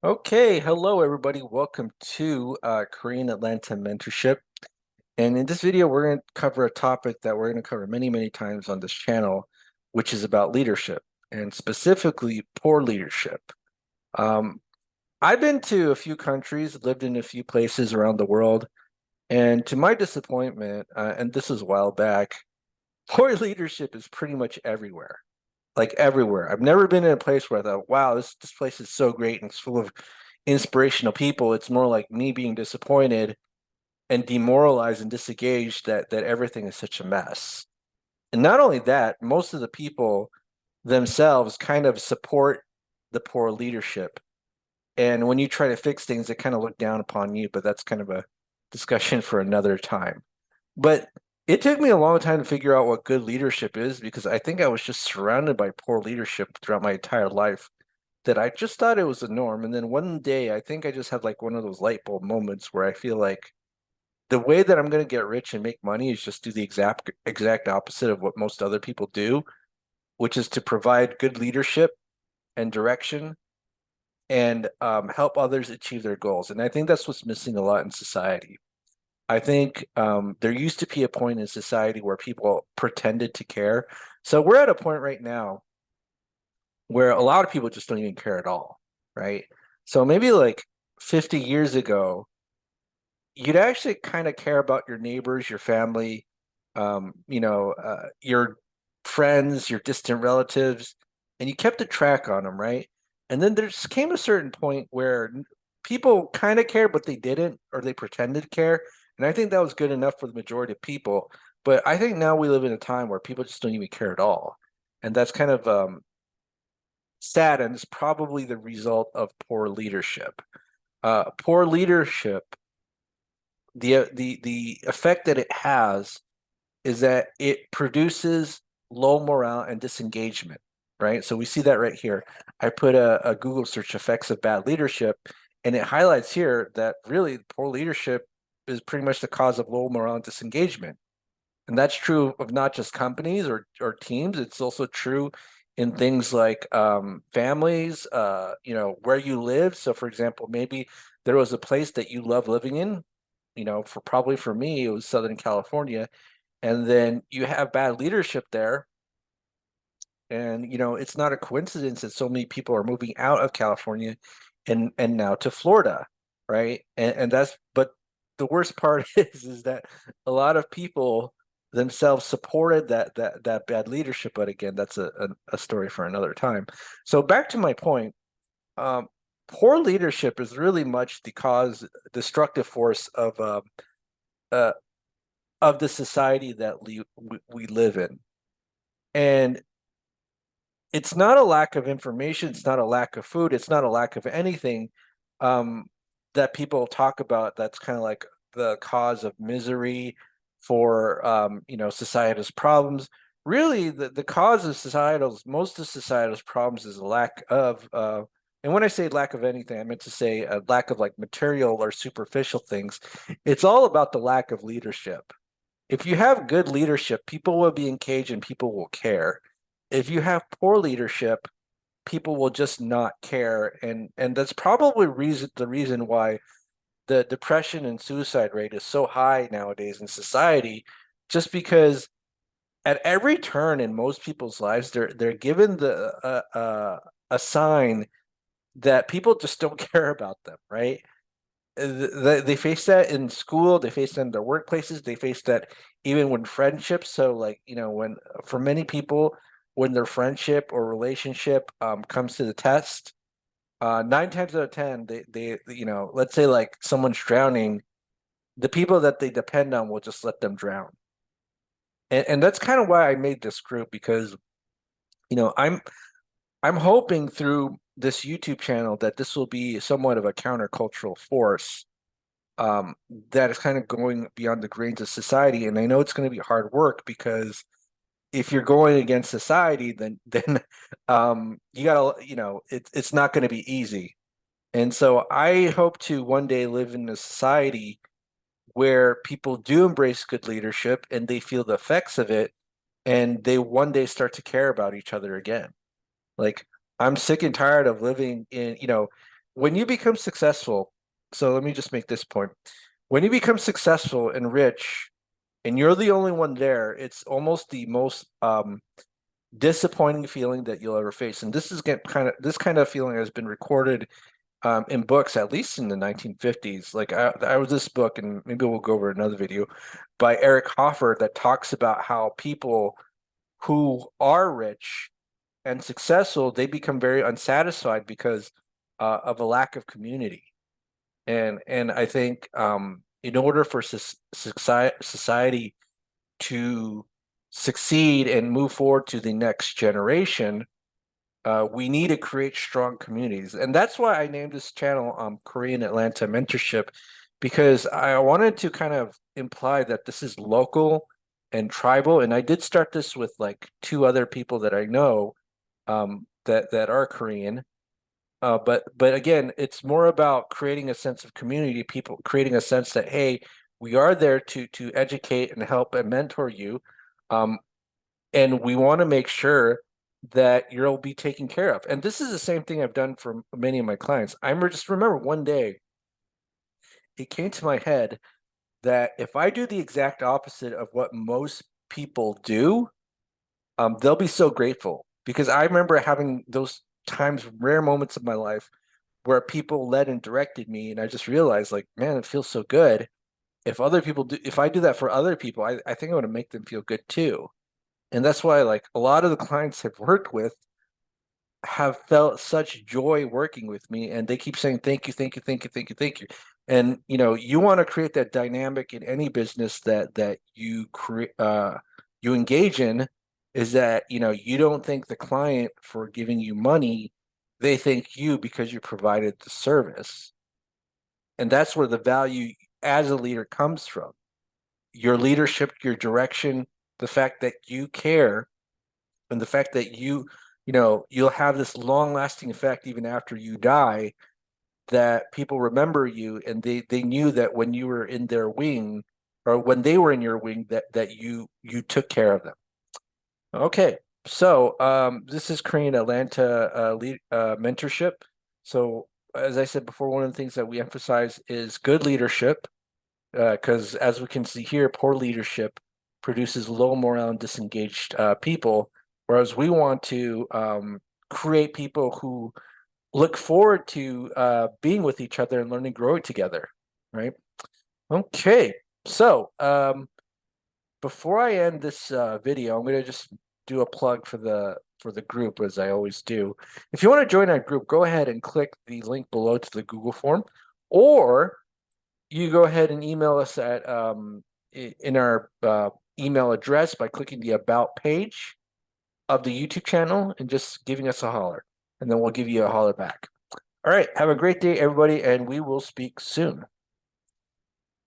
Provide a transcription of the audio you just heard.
Okay, hello everybody. Welcome to Korean Atlanta Mentorship. And in this video, we're going to cover a topic that we're going to cover many, many times on this channel, which is about leadership and specifically poor leadership. Um, I've been to a few countries, lived in a few places around the world, and to my disappointment, and this was a while back, poor leadership is pretty much everywhere. Like everywhere. I've never been in a place where I thought, wow, this place is so great and it's full of inspirational people. It's more like me being disappointed and demoralized and disengaged that everything is such a mess. And not only that, most of the people themselves kind of support the poor leadership. And when you try to fix things, they kind of look down upon you, but that's kind of a discussion for another time. But it took me a long time to figure out what good leadership is because I think I was just surrounded by poor leadership throughout my entire life that I just thought it was the norm. And then one day, I think I just had like one of those light bulb moments where I feel like the way that I'm going to get rich and make money is just do the exact opposite of what most other people do, which is to provide good leadership and direction and help others achieve their goals. And I think that's what's missing a lot in society. I think there used to be a point in society where people pretended to care. So we're at a point right now where a lot of people just don't even care at all, right? So maybe like 50 years ago, you'd actually kind of care about your neighbors, your family, your friends, your distant relatives, and you kept a track on them, right? And then there just came a certain point where people kind of cared, but they didn't, or they pretended to care. And I think that was good enough for the majority of people. But I think now we live in a time where people just don't even care at all. And that's kind of sad, and it's probably the result of poor leadership. Poor leadership, the effect that it has is that it produces low morale and disengagement, right? So we see that right here. I put a Google search effects of bad leadership, and it highlights here that really poor leadership is pretty much the cause of low morale and disengagement. And that's true of not just companies or teams. It's also true in things like families, where you live. So, for example, maybe there was a place that you love living in. For me, it was Southern California, and then you have bad leadership there, and it's not a coincidence that so many people are moving out of California and now to Florida, right? And that's but the worst part is that a lot of people themselves supported that bad leadership. But again, that's a story for another time. So back to my point, um, poor leadership is really much the cause destructive force uh, of the society that we live in. And it's not a lack of information, it's not a lack of food, it's not a lack of anything um, that people talk about that's kind of like the cause of misery for societal's problems. Really, the cause of most of societal's problems is a lack of and when I say lack of anything, I meant to say a lack of like material or superficial things. It's all about the lack of leadership. If you have good leadership, people will be engaged and people will care. If you have poor leadership, people will just not care, and that's probably the reason why the depression and suicide rate is so high nowadays in society, just because at every turn in most people's lives, they're given a sign that people just don't care about them, right? They face that in school, they face that in their workplaces, they face that even when friendships. So, like, when for many people, when their friendship or relationship comes to the test, 9 times out of 10, let's say like someone's drowning, the people that they depend on will just let them drown. And that's kind of why I made this group because, you know, I'm I'm hoping through this YouTube channel that this will be somewhat of a countercultural force that is kind of going beyond the grains of society. And I know it's going to be hard work because if you're going against society, then you gotta, it's not going to be easy. And so I hope to one day live in a society where people do embrace good leadership and they feel the effects of it, and they one day start to care about each other again. Like, I'm sick and tired of living in, when you become successful, so let me just make this point. When you become successful and rich, and you're the only one there, it's almost the most disappointing feeling that you'll ever face. And this kind of feeling has been recorded in books, at least in the 1950s. Like I was this book, and maybe we'll go over another video by Eric Hoffer that talks about how people who are rich and successful, they become very unsatisfied because of a lack of community. And I think in order for society to succeed and move forward to the next generation, we need to create strong communities. And that's why I named this channel Korean Atlanta Mentorship, because I wanted to kind of imply that this is local and tribal. And I did start this with like two other people that I know that are Korean. But again, it's more about creating a sense of community, people creating a sense that, hey, we are there to educate and help and mentor you. And we want to make sure that you'll be taken care of. And this is the same thing I've done for many of my clients. I just remember one day it came to my head that if I do the exact opposite of what most people do, they'll be so grateful, because I remember having those times, rare moments of my life where people led and directed me, and I just realized, like, man, it feels so good. If I do that for other people, I think I want to make them feel good too. And that's why, like, a lot of the clients I've worked with have felt such joy working with me, and they keep saying thank you, thank you, thank you, thank you, thank you. And you want to create that dynamic in any business that you create, you engage in, is that you don't thank the client for giving you money, they thank you because you provided the service. And that's where the value as a leader comes from. Your leadership, your direction, the fact that you care, and the fact that you'll have this long lasting effect even after you die, that people remember you, and they knew that when you were in their wing, or when they were in your wing, that you took care of them. Okay, so this is Korean Atlanta mentorship. So as I said before, one of the things that we emphasize is good leadership, because as we can see here, poor leadership produces low morale and disengaged people, whereas we want to create people who look forward to being with each other and learning, growing together, right? Okay, so before I end this video, I'm going to just do a plug for the group, as I always do. If you want to join our group, go ahead and click the link below to the Google form, or you go ahead and email us at in our email address by clicking the About page of the YouTube channel and just giving us a holler, and then we'll give you a holler back. All right, have a great day, everybody, and we will speak soon.